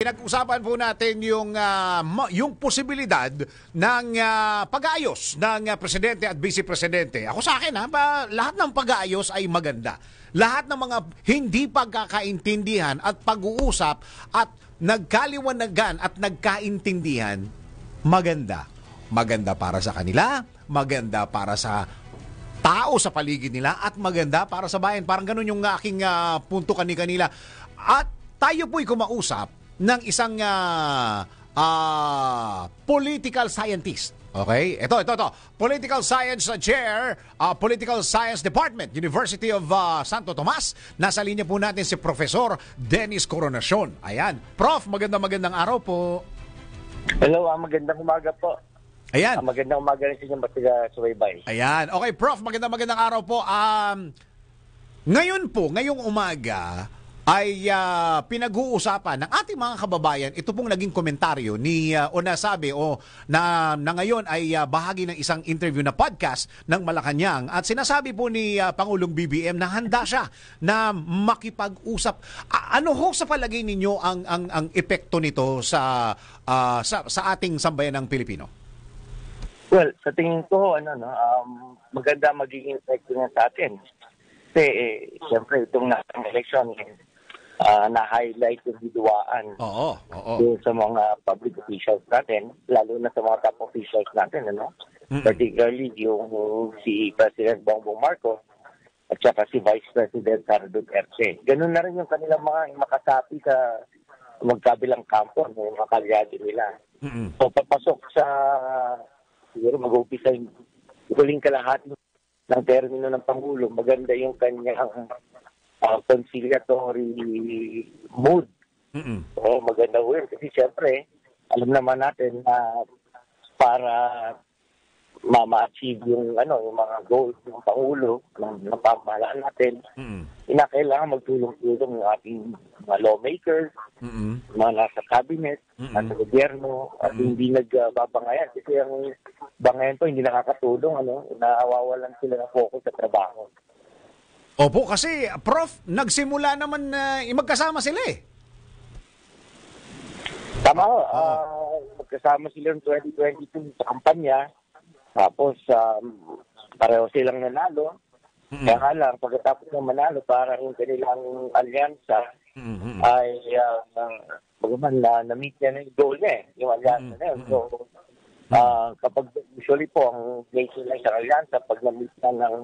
pinag-usapan po natin yung posibilidad ng pag-aayos ng presidente at vice-presidente. Ako sa akin, lahat ng pag-aayos ay maganda. Lahat ng mga hindi pagkakaintindihan at pag-uusap at nagkaliwanagan at nagkaintindihan, maganda. Maganda para sa kanila, maganda para sa tao sa paligid nila, at maganda para sa bayan. Parang ganun yung aking punto kanila. At tayo po'y kumausap ng isang political scientist. Okay? Ito. Political Science Chair, Political Science Department, University of Santo Tomas. Nasa linya po natin si Professor Dennis Coronacion. Ayan. Prof, magandang araw po. Hello, magandang umaga po. Ayan. Magandang umaga rin sa inyong subaybay. Ayan. Okay, Prof, magandang araw po. Ngayong umaga ay pinag-uusapan ng ating mga kababayan. Ito pong naging komentaryo na ngayon ay bahagi ng isang interview na podcast ng Malacanang, at sinasabi po ni Pangulong BBM na handa siya na makipag-usap. Ano ho sa palagay ninyo ang epekto nito sa ating sambayan ng Pilipino? Well, sa tingin ko, maganda magiging epekto niya sa atin. Kasi, siyempre, itong election, na-highlight yung hiduaan sa mga public officials natin, lalo na sa mga top officials natin, Particularly yung si President Bongbong Marcos at saka si Vice President Sara Duterte. Ganun na rin yung kanilang mga makasapi sa magkabilang kampo, yung mga kalyado nila. So, papasok sa siguro mag-umpisa yung huling kalahati ng termino ng Pangulo, maganda yung kanyang conciliatory mood. So, maganda yun. Kasi siyempre, alam naman natin na para ma-achieve yung mga goals ng Pangulo, ng pamahalaan natin, kailangan magtulong-tulong ng ating mga lawmakers, mga nasa cabinet, nasa gobyerno, at hindi nagbabangayan. Kasi ang bangayan po hindi nakakatulong, nawawalan sila ng focus sa trabaho. Opo, kasi Prof, nagsimula naman magkasama sila eh. Tama ho, magkasama sila ng 2022 sa kampanya. Tapos, pareho silang nanalo. Kaya nga lang, pagkatapos ng manalo, parang yung kanilang alyansa ay na-meet niya na yung goal niya yung alyansa na yun. So, kapag usually po, ang place nila sa alyansa, pag na-meet na ng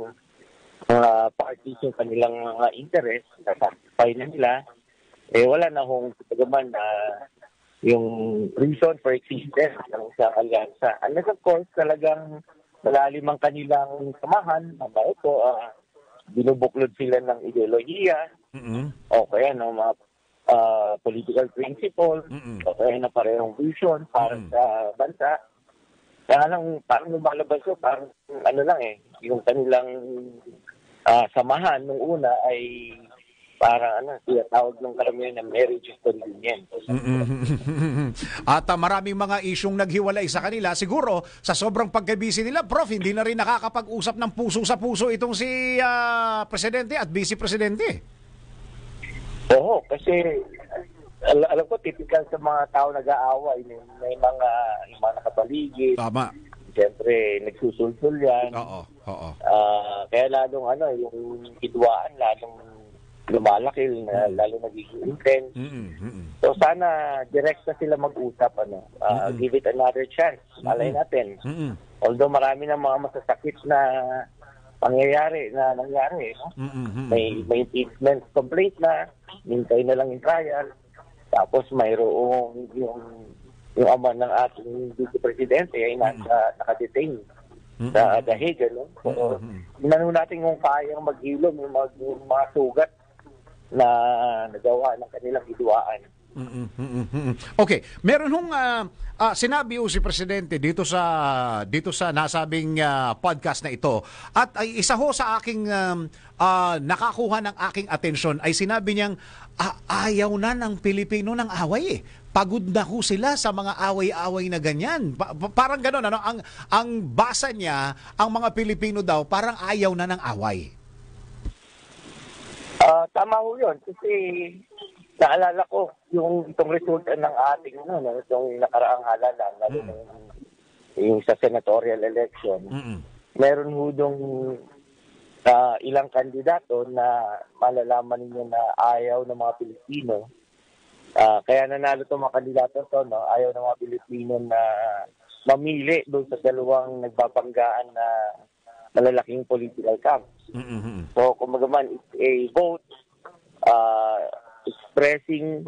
parties yung kanilang mga interest, nasatisfy na nila, wala na hong yung reason for existence ng sa alyansa. Unless of course talagang malalim ang kanilang samahan, binubuklod sila ng ideolohiya, o kaya mga political principle, o kaya na parehong vision para sa bansa. Kaya lang parang lumalabas yun, parang yung kanilang samahan nung una ay parang tawag ng karamihan na marriage is convenient. At maraming mga isyong naghiwalay sa kanila. Siguro, sa sobrang pagkabisi nila, Prof, hindi na rin nakakapag-usap ng puso sa puso itong si Presidente at Vice-Presidente. Oo, kasi alam ko, typical sa mga tao nag-aaway, may mga nakapaligid. Tama. Siyempre, nagsusulsul yan. Oo. Kaya lalong yung hidwaan, lalong lumalaki, lalo nagiging intense. So sana direct na sila mag-usap, give it another chance. Malay natin. Although marami ng mga masasakit na nangyari. May impeachment complaint na, hintay na lang yung trial. Tapos mayroong yung ama ng ating vice-presidente ay naka-detain sa The Hague. So, hinanong natin kung kayang maghilom yung mga sugat na nagawa ng kanilang hidwaan. Okay, meron hong sinabi si Presidente dito sa nasabing podcast na ito, at ay isa ho sa aking nakakuha ng aking atensyon ay sinabi niyang ayaw na ng Pilipino ng away eh. Pagod na ho sila sa mga away-away na ganyan. Parang gano'n, ang basa niya, ang mga Pilipino daw parang ayaw na ng away. Tama ho yun. Kasi naalala ko itong resulta ng ating itong nakaraang halalan, lalo na yung sa senatorial election. Meron hudong ilang kandidato na malalaman niyo na ayaw ng mga Pilipino. Kaya nanalo itong mga kandidato to, no? Ayaw ng mga Pilipino na mamili doon sa dalawang nagbabanggaan na malalaking political camps. So, kumbaga man, it's a vote expressing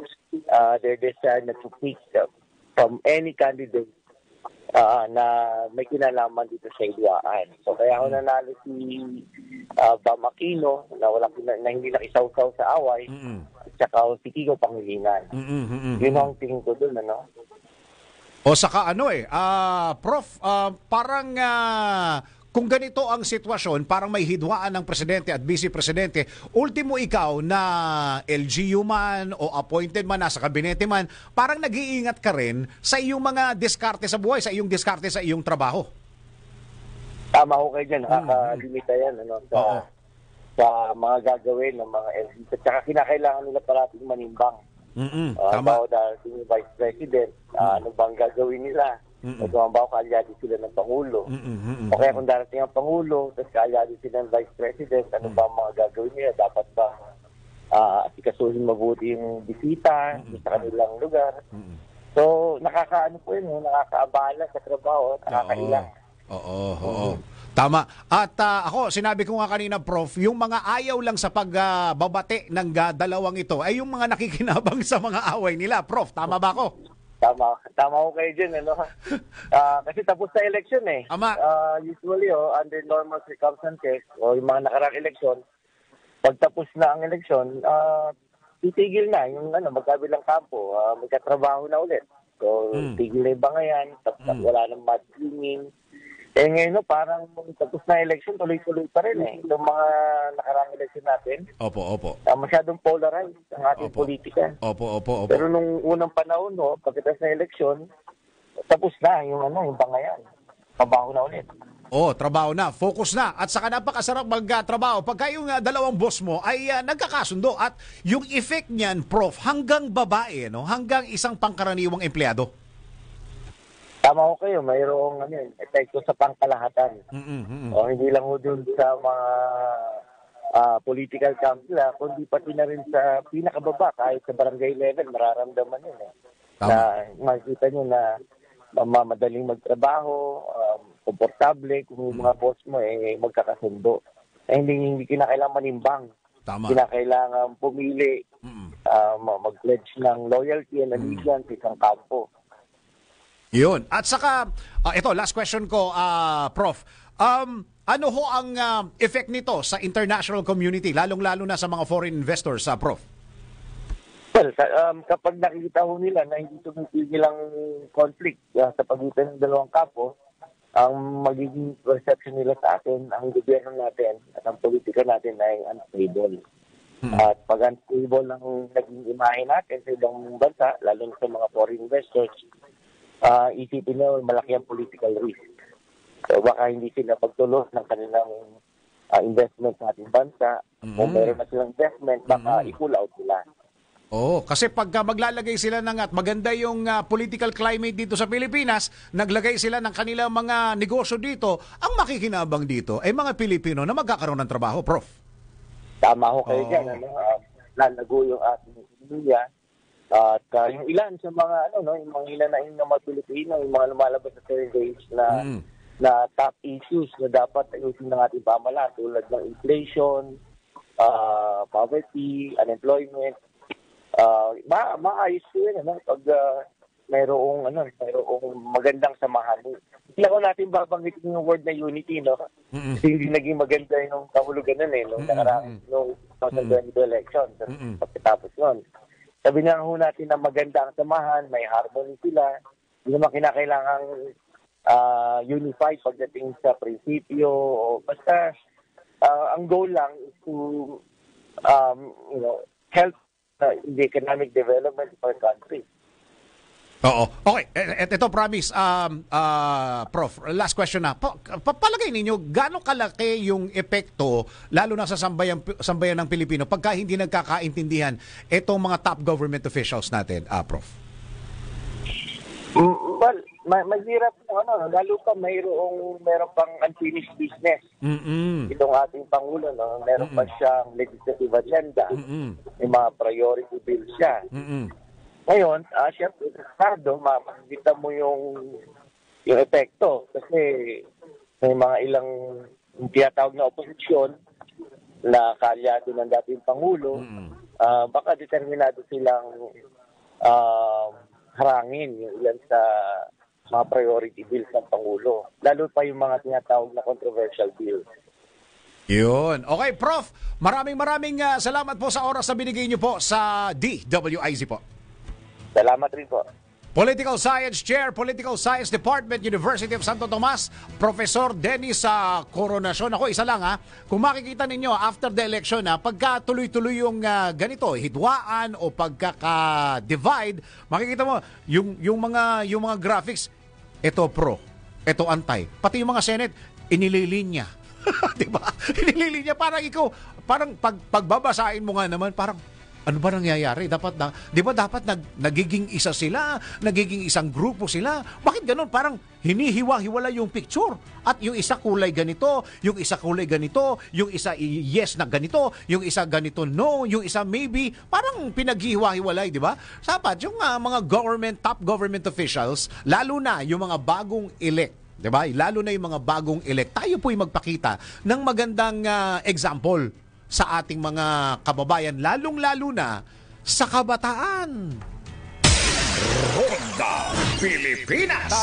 their desire na to pick from any candidate na may kinalaman dito sa hidwaan. So, kaya ako nanalo si Bam Aquino na hindi nakisaw-saw sa away, at saka si Kiko Pangilinan. Yun ang tingin ko dun, ano? O saka Prof, parang kung ganito ang sitwasyon, parang may hidwaan ng presidente at vice-presidente, ultimo ikaw na LGU man o appointed man, nasa kabinete man, parang nag-iingat ka rin sa iyong mga diskarte sa buhay, sa iyong diskarte sa iyong trabaho. Tama ko kayo dyan, nakakalimita yan sa mga gagawin ng mga LGU. At saka kinakailangan nila parating manimbang. Tama. Dahil si Vice President, ano bang gagawin nila? O tumambaw, kaalyado sila ng Pangulo. O kaya kung darating ang Pangulo, tapos kaalyado sila ng Vice President, ano ba ang mga gagawin nila? Dapat ba asikasuhin mabuti yung bisita sa kanilang lugar? So, nakakaabala sa trabaho, nakakailang. Oo. Tama. At ako, sinabi ko nga kanina, Prof, yung mga ayaw lang sa pagbabate ng dalawang ito ay yung mga nakikinabang sa mga away nila. Prof, tama ba ako? Tama ko kayo dyan, ano? Kasi tapos na election eh. Usually, under normal circumstances, o yung mga nakarang election, pag tapos na ang election, titigil na yung magkabilang kampo, magkatrabaho na ulit. So, tigil na yung bangayan, tapos wala nang mudslinging. Ngayon, parang tapos na election, tuloy-tuloy pa rin eh. Itong mga nakarang election natin. Opo. Masyadong polarized ang ating politika. Opo. Pero nung unang panahon, pagkatapos na election, tapos na yung bangayan. Trabaho na ulit. Trabaho na. Focus na. At saka napakasarap magtrabaho. Pagka yung dalawang boss mo ay nagkakasundo at yung effect niyan, Prof, hanggang babae, no? Hanggang isang pangkaraniwang empleyado. Tama ko kayo, mayroong epekto sa pangkalahatan. O hindi lang ho dun sa mga political camp nila, kundi pati na rin sa pinakababa, kahit sa barangay level, mararamdaman yun. Na makikita nyo na madaling magtrabaho, komportable, kung yung mga boss mo magkakasundo. Hindi kinakailangan manimbang. Tama. Kinakailangan pumili, mag-pledge ng loyalty and allegiance sa isang kampo. Yun. At saka, ito, last question ko, Prof. Ano ho ang effect nito sa international community, lalong-lalo na sa mga foreign investors, Prof? Well, kapag nakikita ho nila na hindi tumitigil ang conflict sa pagitan ng dalawang kampo, ang magiging perception nila sa atin, ang gobyerno natin at ang politika natin ay unstable. At pag unstable ang naging imahe natin sa ibang bansa, lalo na sa mga foreign investors, isipin na malaki ang political risk. So baka hindi sila pagtulos ng kanilang investment sa ating bansa. Kung meron na silang investment, baka i-pull out sila. Kasi pag maglalagay sila at maganda yung political climate dito sa Pilipinas, naglagay sila ng kanilang mga negosyo dito, ang makikinabang dito ay mga Pilipino na magkakaroon ng trabaho, Prof. Tama ho kayo dyan. Lalago yung ating ekonomiya. At yung ilan sa mga yung mga ilan na mga Pilipino, yung mga lumalabas sa surveys na top issues na dapat ayusin ng ating pamahalaan tulad ng inflation, poverty, unemployment. Maayos ko yun pag mayroong magandang samahan. Hindi ako natin babanggitin yung word na unity, no? Kasi hindi naging maganda yung kahulugan nung nakaraan nung 2022 election. Pagkatapos nun, sabi na ho natin na maganda ang samahan, may harmony sila. Hindi naman kinakailangang unified pagdating sa prinsipyo. Basta ang goal lang is to help the economic development of our country. Oo. Okay. Ito, promise, Prof, last question na. Palagay ninyo, gaano kalaki yung epekto, lalo na sa sambayan ng Pilipino, pagka hindi nagkakaintindihan itong mga top government officials natin, Prof? Well, mahirap po, lalo pa meron pang unfinished business. Itong ating Pangulo, meron pa siyang legislative agenda. May mga priority bills siya. Ngayon, siyempre, makikita mo yung epekto. Kasi may mga ilang tinatawag na oposisyon na kalyado ng dating Pangulo, baka determinado silang harangin yung ilan sa mga priority bills ng Pangulo. Lalo pa yung mga tinatawag na controversial bills. Yun. Okay, Prof, maraming salamat po sa oras na binigay niyo po sa DWIZ po. Salamat rin po. Political Science Chair, Political Science Department, University of Santo Tomas, Professor Dennis Coronation. Ako, isa lang kung makikita ninyo after the election pagka tuloy-tuloy yung ganito, hidwaan o pagkaka-divide, makikita mo yung mga graphics, ito pro, ito anti. Pati yung mga Senate, inililinya. Diba? Inililinya, parang ikaw, parang pagbabasahin mo nga naman, parang ano ba nangyayari? Di ba dapat nagiging isa sila, nagiging isang grupo sila? Bakit ganun? Parang hinihiwa-hiwala yung picture. At yung isa kulay ganito, yung isa kulay ganito, yung isa yes na ganito, yung isa ganito no, yung isa maybe. Parang pinaghihiwa-hiwalay, di ba? Dapat yung mga top government officials, lalo na yung mga bagong elect, diba? Lalo na yung mga bagong elect, tayo po'y magpakita ng magandang example sa ating mga kababayan, lalong-lalo na sa kabataan. Ronda Pilipinas!